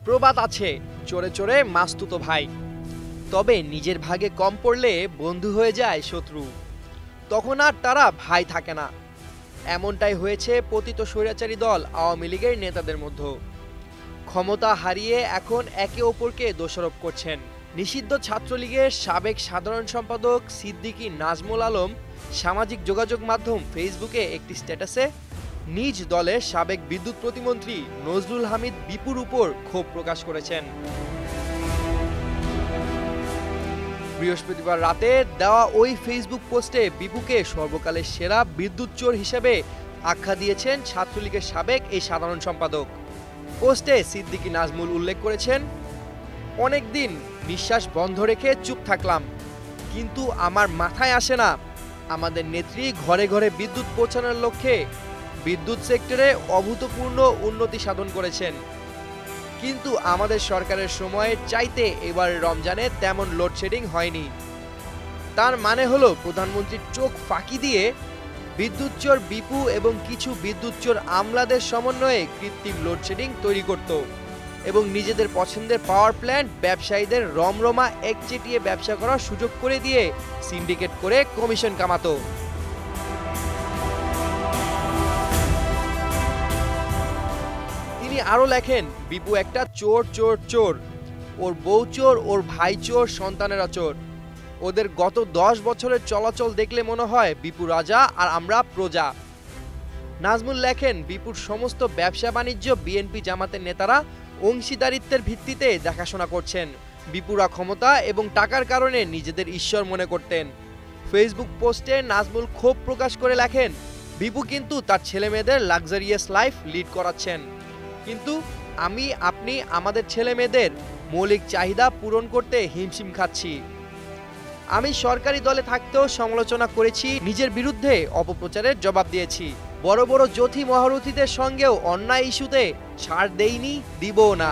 প্রবাদ আছে, চোরে চোরে মাস্তুতো ভাই। তবে নিজের ভাগে কম পড়লে বন্ধু হয়ে যায় শত্রু। তখন আর তারা ভাই থাকে না। এমনটাই হয়েছে পতিত স্বৈরাচারী দল আওয়ামী লীগের নেতাদের মধ্যে। ক্ষমতা হারিয়ে এখন একে অপরকে দোষারোপ করছেন। নিষিদ্ধ ছাত্রলীগের সাবেক সাধারণ সম্পাদক সিদ্দিকী নাজমুল আলম সামাজিক যোগাযোগ মাধ্যম ফেসবুকে একটি স্ট্যাটাসে নিজ দলের সাবেক বিদ্যুৎ প্রতিমন্ত্রী নজরুল হামিদ বিপুর উপর ক্ষোভ প্রকাশ করেছেন। বৃহস্পতিবার রাতে দেওয়া ওই ফেসবুক পোস্টে বিপুকে সর্বকালের সেরা বিদ্যুৎ চোর হিসেবে আখ্যা দিয়েছেন ছাত্রলীগের সাবেক এই সাধারণ সম্পাদক। পোস্টে সিদ্দিকী নাজমুল উল্লেখ করেছেন, অনেকদিন নিঃশ্বাস বন্ধ রেখে চুপ থাকলাম, কিন্তু আমার মাথায় আসে না আমাদের নেত্রী ঘরে ঘরে বিদ্যুৎ পৌঁছানোর লক্ষ্যে বিদ্যুৎ সেক্টরে অভূতপূর্ণ উন্নতি সাধন করেছেন, কিন্তু আমাদের সরকারের সময়ের চাইতে এবার রমজানে তেমন লোডশেডিং হয়নি। তার মানে হলো প্রধানমন্ত্রীর চোখ ফাঁকি দিয়ে বিদ্যুৎ চোর বিপু এবং কিছু বিদ্যুৎ চোর আমলাদের সমন্বয়ে কৃত্রিম লোডশেডিং তৈরি করত এবং নিজেদের পছন্দের পাওয়ার প্ল্যান্ট ব্যবসায়ীদের রমরমা একচেটিয়ে ব্যবসা করার সুযোগ করে দিয়ে সিন্ডিকেট করে কমিশন কামাতো। তিনি আরও লেখেন, বিপু একটা চোর চোর চোর, ওর বউ চোর, ওর ভাই চোর, সন্তানেরা চোর। ওদের গত 10 বছরের চলাচল দেখলে মনে হয় বিপু রাজা আর আমরা প্রজা। নাজমুল লেখেন, বিপুর সমস্ত ব্যবসা বাণিজ্য বিএনপি জামাতের নেতারা অংশীদারিত্বের ভিত্তিতে দেখাশোনা করছেন। বিপুরা ক্ষমতা এবং টাকার কারণে নিজেদের ঈশ্বর মনে করতেন। ফেসবুক পোস্টে নাজমুল ক্ষোভ প্রকাশ করে লেখেন, বিপু কিন্তু তার ছেলে মেয়েদের লাক্সারিয়াস লাইফ লিড করাচ্ছেন, কিন্তু আপনি আমাদের ছেলে মেয়েদের মৌলিক চাহিদা পূরণ করতে হিমশিম খাচ্ছি। আমি সরকারি দলে থাকতেও সমালোচনা করেছি, নিজের বিরুদ্ধে অপপ্রচারের জবাব দিয়েছি। বড় বড় যোথি মহারথীদের সঙ্গেও অন্যায় ইস্যুতে ছাড় দেইনি, দিবও না।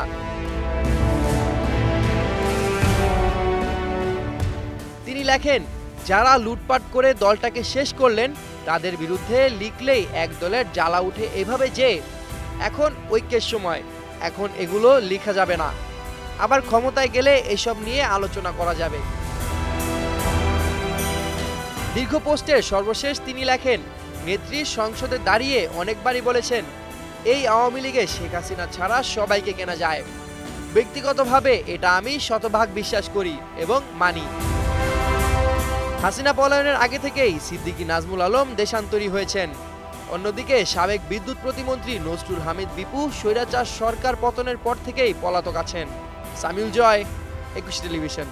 তিনি লেখেন, যারা লুটপাট করে দলটাকে শেষ করলেন তাদের বিরুদ্ধে লিখলেই এক দলের জ্বালা উঠে এভাবে যে এখন ঐক্যের সময়, এখন এগুলো লেখা যাবে না, আবার ক্ষমতায় গেলে এসব নিয়ে আলোচনা করা যাবে। দীর্ঘ পোস্টের সর্বশেষ তিনি লেখেন, নেত্রী সংসদে দাঁড়িয়ে অনেকবারই বলেছেন, এই আওয়ামী লীগে শেখ হাসিনা ছাড়া সবাইকে কেনা যায়। ব্যক্তিগতভাবে এটা আমি শতভাগ বিশ্বাস করি এবং মানি। হাসিনা পলায়নের আগে থেকেই সিদ্দিকী নাজমুল আলম দেশান্তরী হয়েছেন। অন্যদিকে সাবেক বিদ্যুৎ প্রতিমন্ত্রী নজরুল হামিদ বিপু স্বৈরাচার সরকার পতনের পর থেকেই পলাতক আছেন। সামিউল জয়, 21 টেলিভিশন।